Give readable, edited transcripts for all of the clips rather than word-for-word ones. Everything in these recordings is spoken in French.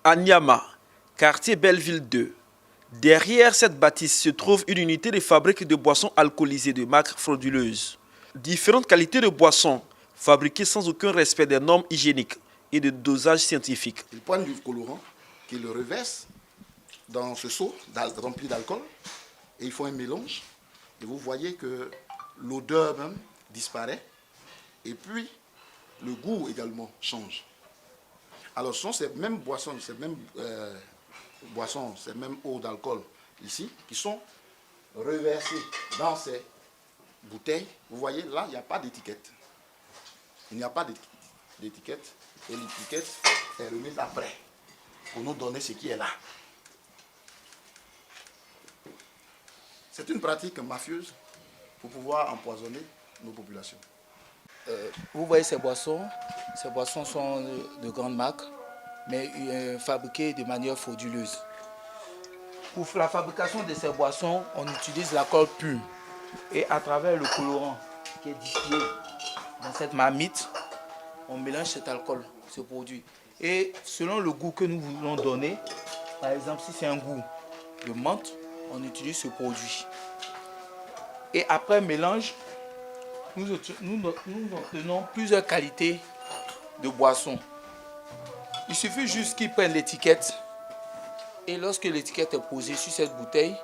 à Niama, quartier Belleville 2. Derrière cette bâtisse se trouve une unité de fabrique de boissons alcoolisées de marque frauduleuse. Différentes qualités de boissons fabriquées sans aucun respect des normes hygiéniques et de dosage scientifique. Ils prennent du colorant qu'ils le reversent dans ce seau rempli d'alcool et ils font un mélange. Et vous voyez que l'odeur même disparaît et puis le goût également change. Alors ce sont ces mêmes boissons, ces mêmes eaux d'alcool ici qui sont reversées dans ces bouteilles. Vous voyez là, il n'y a pas d'étiquette. Il n'y a pas d'étiquette et l'étiquette est remise après pour nous donner ce qui est là. C'est une pratique mafieuse pour pouvoir empoisonner nos populations. Vous voyez ces boissons sont de grandes marques, mais fabriquées de manière frauduleuse. Pour la fabrication de ces boissons, on utilise l'alcool pur. Et à travers le colorant qui est distillé dans cette marmite, on mélange cet alcool, ce produit. Et selon le goût que nous voulons donner, par exemple si c'est un goût de menthe, on utilise ce produit. Et après mélange, nous obtenons plusieurs qualités de boissons. Il suffit juste qu'ils prennent l'étiquette et lorsque l'étiquette est posée sur cette bouteille,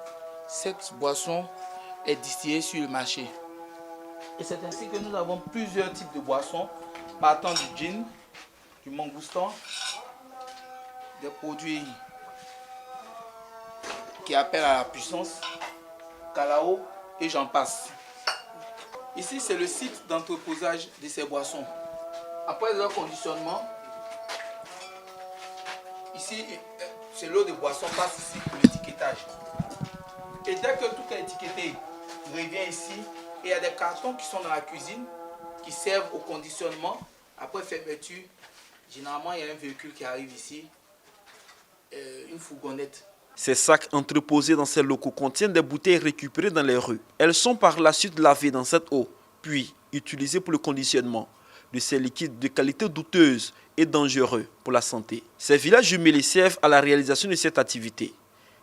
cette boisson est distillée sur le marché. Et c'est ainsi que nous avons plusieurs types de boissons, partant du gin, du mangoustan, des produits qui appellent à la puissance, calao et j'en passe. Ici, c'est le site d'entreposage de ces boissons. Après leur conditionnement, ici, c'est l'eau de boisson passe ici pour l'étiquetage. Et dès que tout est étiqueté, revient ici. Et il y a des cartons qui sont dans la cuisine, qui servent au conditionnement. Après fermeture, généralement, il y a un véhicule qui arrive ici, une fourgonnette. Ces sacs entreposés dans ces locaux contiennent des bouteilles récupérées dans les rues. Elles sont par la suite lavées dans cette eau, puis utilisées pour le conditionnement de ces liquides de qualité douteuse et dangereux pour la santé. Ces villages jumelés servent à la réalisation de cette activité.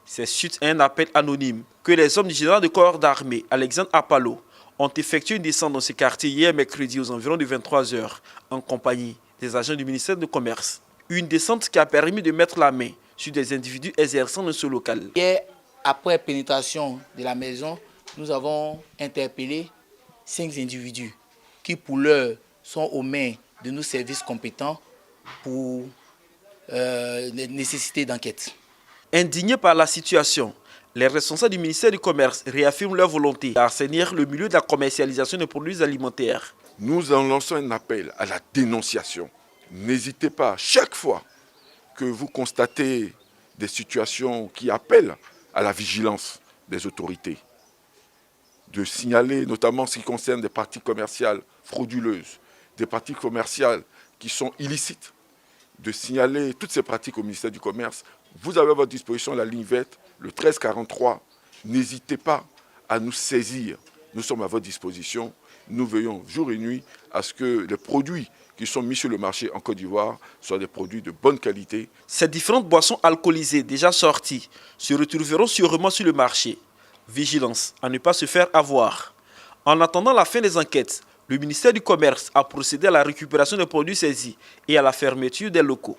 C'est suite à un appel anonyme que les hommes du général de corps d'armée, Alexandre Apalo, ont effectué une descente dans ce quartier hier mercredi aux environs de 23 h en compagnie des agents du ministère du Commerce. Une descente qui a permis de mettre la main sur des individus exerçant dans ce local. Hier, après pénétration de la maison, nous avons interpellé 5 individus qui pour l'heure sont aux mains de nos services compétents pour les nécessités d'enquête. Indignés par la situation, les responsables du ministère du Commerce réaffirment leur volonté d'assainir le milieu de la commercialisation des produits alimentaires. Nous en lançons un appel à la dénonciation. N'hésitez pas, chaque fois que vous constatez des situations qui appellent à la vigilance des autorités, de signaler notamment ce qui concerne des pratiques commerciales frauduleuses, des pratiques commerciales qui sont illicites, de signaler toutes ces pratiques au ministère du Commerce. Vous avez à votre disposition la ligne verte, le 1343. N'hésitez pas à nous saisir. Nous sommes à votre disposition. Nous veillons jour et nuit à ce que les produits qui sont mis sur le marché en Côte d'Ivoire soient des produits de bonne qualité. Ces différentes boissons alcoolisées déjà sorties se retrouveront sûrement sur le marché. Vigilance à ne pas se faire avoir. En attendant la fin des enquêtes, le ministère du Commerce a procédé à la récupération des produits saisis et à la fermeture des locaux.